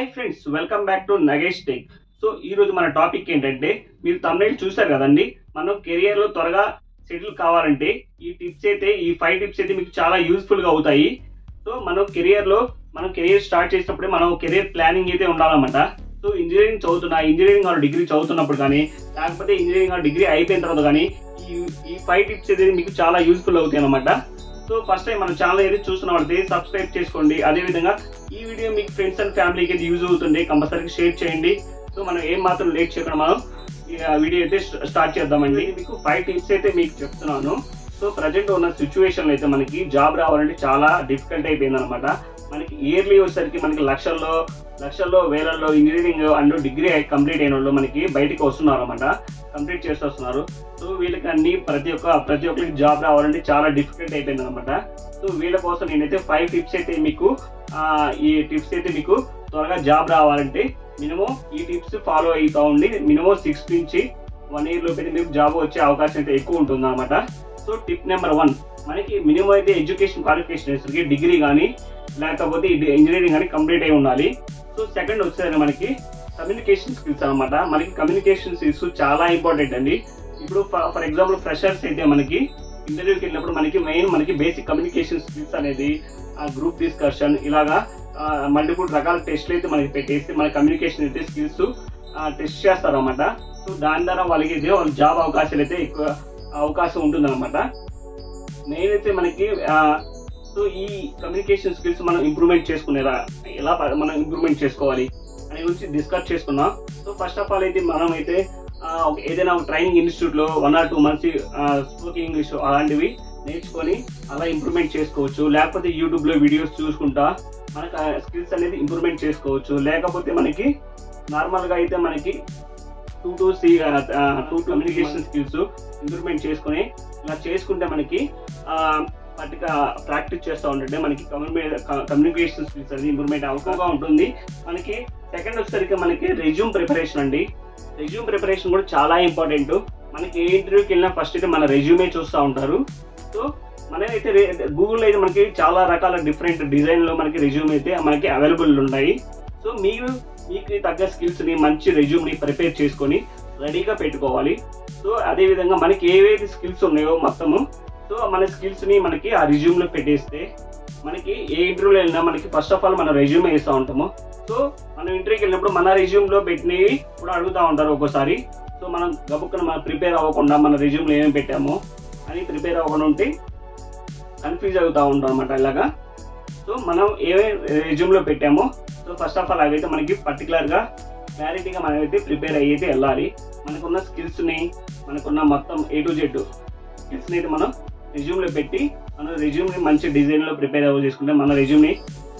Hi friends, welcome back to Nagesh tech. So ఈ రోజు మన టాపిక్ ఏంటంటే, మీరు thumbnail చూసారు కదండి. మనం కెరియర్ లో త్వరగా సెటిల్ కావాలంటే ఈ 5 టిప్స్ అయితే మీకు చాలా యూస్ఫుల్ గా అవుతాయి. సో మనం కెరియర్ స్టార్ట్ చేసినప్పుడే మనం కెరియర్ ప్లానింగ్ అయితే ఉండాలన్నమాట. సో ఇంజనీరింగ్ డిగ్రీ చదువుతున్నప్పుడు కానీ, లేకపోతే ఇంజనీరింగ్ డిగ్రీ అయిపోయిన తర్వాత కానీ ఈ 5 టిప్స్ అయితే మీకు చాలా యూస్ఫుల్ అవుతాయి అన్నమాట. సో ఫస్ట్ టైం మన ఛానల్ అయితే చూస్తున్న వాళ్ళైతే సబ్స్క్రైబ్ చేసుకోండి. అదేవిధంగా ఈ వీడియో మీకు ఫ్రెండ్స్ అండ్ ఫ్యామిలీకి అయితే యూజ్ అవుతుంది, కంపల్సరీగా షేర్ చేయండి. సో మనం ఏం మాత్రం లేట్ చేయకుండా మనం వీడియో అయితే స్టార్ట్ చేద్దామండి. మీకు 5 టిప్స్ అయితే మీకు చెప్తున్నాను. సో ప్రజెంట్ ఉన్న సిచ్యువేషన్లో అయితే మనకి జాబ్ రావాలంటే చాలా డిఫికల్ట్ అయిపోయింది అనమాట. మనకి ఇయర్లీ వచ్చేసరికి మనకి లక్షల్లో వేలల్లో ఇంజనీరింగ్ అండ్ డిగ్రీ కంప్లీట్ అయిన వాళ్ళు మనకి బయటికి వస్తున్నారు అనమాట, కంప్లీట్ చేసి వస్తున్నారు. సో వీళ్ళకి అన్ని ప్రతి ఒక్కరికి జాబ్ రావాలంటే చాలా డిఫికల్ట్ అయిపోయింది అనమాట. సో వీళ్ళ కోసం నేనైతే 5 టిప్స్ అయితే మీకు ఈ టిప్స్ అయితే మీకు త్వరగా జాబ్ రావాలంటే మినిమం ఈ టిప్స్ ఫాలో అవుతా ఉండి మినిమం 6 నుంచి 1 ఇయర్ లోపు అయితే మీకు జాబ్ వచ్చే అవకాశం అయితే ఎక్కువ ఉంటుంది అనమాట. సో టిప్ నెంబర్ 1, మనకి మినిమం అయితే ఎడ్యుకేషన్ క్వాలిఫికేషన్ వచ్చేసరికి డిగ్రీ కానీ లేకపోతే ఇంజనీరింగ్ కానీ కంప్లీట్ అయి ఉండాలి. సో సెకండ్ వచ్చేసరికి మనకి కమ్యూనికేషన్ స్కిల్స్ అనమాట. మనకి కమ్యూనికేషన్ స్కిల్స్ చాలా ఇంపార్టెంట్ అండి. ఇప్పుడు ఫర్ ఎగ్జాంపుల్ ఫ్రెషర్స్ అయితే మనకి ఇంటర్వ్యూకి వెళ్ళినప్పుడు మనకి బేసిక్ కమ్యూనికేషన్ స్కిల్స్ అనేది గ్రూప్ డిస్కషన్ ఇలాగా మల్టిపుల్ రకాల టెస్ట్లు అయితే మనకి పెట్టేసి మన కమ్యూనికేషన్ అయితే స్కిల్స్ టెస్ట్ చేస్తారు అనమాట. సో దాని ద్వారా వాళ్ళకి జాబ్ అవకాశాలు అయితే ఎక్కువ అవకాశం ఉంటుంది అనమాట. మెయిన్ అయితే మనకి సో ఈ కమ్యూనికేషన్ స్కిల్స్ మనం ఇంప్రూవ్మెంట్ చేసుకునేలా ఎలా మనం ఇంప్రూవ్మెంట్ చేసుకోవాలి అనే గురించి డిస్కస్ చేసుకున్నాం. సో ఫస్ట్ ఆఫ్ ఆల్ అయితే మనం అయితే ఏదైనా ట్రైనింగ్ ఇన్స్టిట్యూట్ లో 1 or 2 months స్పోకెన్ ఇంగ్లీష్ అలాంటివి నేర్చుకొని అలా ఇంప్రూవ్మెంట్ చేసుకోవచ్చు. లేకపోతే యూట్యూబ్ లో వీడియోస్ చూసుకుంటా మనకు స్కిల్స్ అనేది ఇంప్రూవ్మెంట్ చేసుకోవచ్చు. లేకపోతే మనకి నార్మల్ గా అయితే మనకి 2 to 3 కమ్యూనికేషన్ స్కిల్స్ ఇంప్రూవ్మెంట్ చేసుకుని ఇలా చేసుకుంటే మనకి ప్రాక్టీస్ చేస్తూ ఉంటుంటే మనకి కమ్యూనికేషన్ స్కిల్స్ అనేది ఇంప్రూవ్మెంట్ అవకాశంగా ఉంటుంది. మనకి సెకండ్ వచ్చేసరికి మనకి రెజ్యూమ్ ప్రిపరేషన్ అండి. రెజ్యూమ్ ప్రిపరేషన్ కూడా చాలా ఇంపార్టెంట్. మనకి ఏ ఇంటర్వ్యూకి వెళ్ళినా ఫస్ట్ అయితే మన రెజ్యూమే చూస్తూ ఉంటారు. సో మనమైతే గూగుల్లో అయితే మనకి చాలా రకాల డిఫరెంట్ డిజైన్లో మనకి రెజ్యూమ్ అయితే మనకి అవైలబుల్ ఉంటాయి. సో మీకు తగ్గ స్కిల్స్ని మంచి రెజ్యూమ్ని ప్రిపేర్ చేసుకొని రెడీగా పెట్టుకోవాలి. సో అదేవిధంగా మనకి ఏవైతే స్కిల్స్ ఉన్నాయో మొత్తము సో మన స్కిల్స్ని మనకి ఆ రెజ్యూమ్లో పెట్టేస్తే మనకి ఏ ఇంటర్వ్యూలో వెళ్ళినా మనకి ఫస్ట్ ఆఫ్ ఆల్ మన రెజ్యూమే వేస్తూ ఉంటాము. సో మనం ఇంటర్వ్యూకి వెళ్ళినప్పుడు మన రెజ్యూమ్లో పెట్టినవి కూడా అడుగుతూ ఉంటారు ఒక్కోసారి. సో మనం గబుక్కన మనం ప్రిపేర్ అవ్వకుండా మన రెజ్యూమ్లో ఏమేమి పెట్టామో అని ప్రిపేర్ అవ్వకుండా ఉంటే కన్ఫ్యూజ్ అవుతూ ఉంటాం అనమాట ఇలాగా. సో మనం ఏమేమి రెజ్యూమ్లో పెట్టామో సో ఫస్ట్ ఆఫ్ ఆల్ అవైతే మనకి పర్టికులర్గా క్లారిటీగా మనమైతే ప్రిపేర్ అయ్యేది వెళ్ళాలి. మనకున్న స్కిల్స్ని మనకున్న మొత్తం A to Z స్కిల్స్ని అయితే మనం రెజ్యూమ్లో పెట్టి మన రెజ్యూమ్ని మంచి డిజైన్లో ప్రిపేర్ చేసుకుంటే మన రెజ్యూమ్ని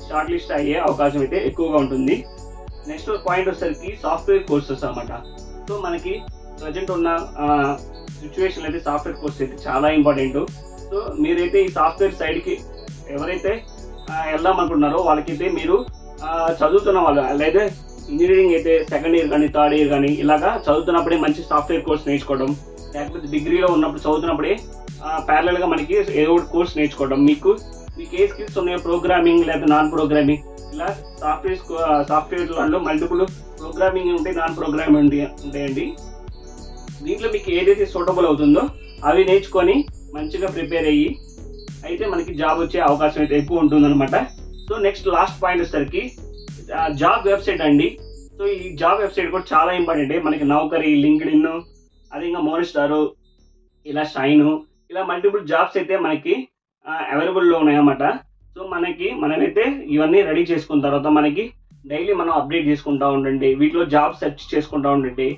షార్ట్ లిస్ట్ అయ్యే అవకాశం అయితే ఎక్కువగా ఉంటుంది. నెక్స్ట్ పాయింట్ వచ్చేసరికి సాఫ్ట్వేర్ కోర్సెస్ అనమాట. సో మనకి ప్రజెంట్ ఉన్న సిచ్యువేషన్ అయితే సాఫ్ట్వేర్ కోర్స్ అయితే చాలా ఇంపార్టెంట్. సో మీరైతే ఈ సాఫ్ట్వేర్ సైడ్కి ఎవరైతే వెళ్దాం అనుకుంటున్నారో వాళ్ళకైతే మీరు చదువుతున్న వాళ్ళు లేదా ఇంజనీరింగ్ అయితే సెకండ్ ఇయర్ కానీ థర్డ్ ఇయర్ కానీ ఇలాగా చదువుతున్నప్పుడే మంచి సాఫ్ట్వేర్ కోర్స్ నేర్చుకోవడం, లేకపోతే డిగ్రీలో ఉన్నప్పుడు చదువుతున్నప్పుడే ప్యారలల్గా మనకి ఏదో ఒకటి కోర్స్ నేర్చుకోవడం. మీకు ఏ స్కిల్స్ ఉన్నాయో ప్రోగ్రామింగ్ లేదా నాన్ ప్రోగ్రామింగ్ ఇలా సాఫ్ట్వేర్లో మల్టిపుల్ ప్రోగ్రామింగ్ ఉంటాయి, నాన్ ప్రోగ్రామింగ్ ఉంటాయండి. దీంట్లో మీకు ఏదైతే సూటబుల్ అవుతుందో అవి నేర్చుకొని మంచిగా ప్రిపేర్ అయ్యి అయితే మనకి జాబ్ వచ్చే అవకాశం అయితే ఎక్కువ ఉంటుందన్నమాట. సో నెక్స్ట్ లాస్ట్ పాయింట్ వచ్చేసరికి జాబ్ వెబ్సైట్ అండి. సో ఈ జాబ్ వెబ్సైట్ కూడా చాలా ఇంపార్టెంట్. మనకి నౌకరీ, లింక్డ్ఇన్, అదే ఇంకా మోనిస్టార్, ఇలా షైన్ ఇలా మల్టిపుల్ జాబ్స్ అయితే మనకి అవైలబుల్లో ఉన్నాయన్నమాట. సో మనమైతే ఇవన్నీ రెడీ చేసుకున్న తర్వాత మనకి డైలీ మనం అప్డేట్ చేసుకుంటూ ఉండండి, వీటిలో జాబ్ సెర్చ్ చేసుకుంటూ ఉండండి.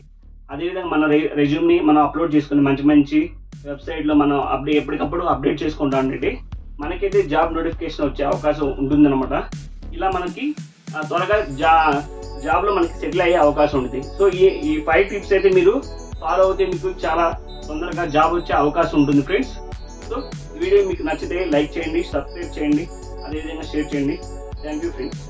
అదేవిధంగా మన రెజ్యూమ్ని మనం అప్లోడ్ చేసుకుని మంచి వెబ్సైట్లో మనం ఎప్పటికప్పుడు అప్డేట్ చేసుకుంటూ ఉండండి. మనకైతే జాబ్ నోటిఫికేషన్ వచ్చే అవకాశం ఉంటుందన్నమాట. ఇలా మనకి త్వరగా జాబ్లో మనకి సెటిల్ అయ్యే అవకాశం ఉంటుంది. సో ఈ 5 టిప్స్ అయితే మీరు ఫాలో అవుతే మీకు చాలా తొందరగా జాబ్ వచ్చే అవకాశం ఉంటుంది ఫ్రెండ్స్. సో ఈ వీడియో మీకు నచ్చితే లైక్ చేయండి, సబ్స్క్రైబ్ చేయండి, అదేవిధంగా షేర్ చేయండి. Thank you friends.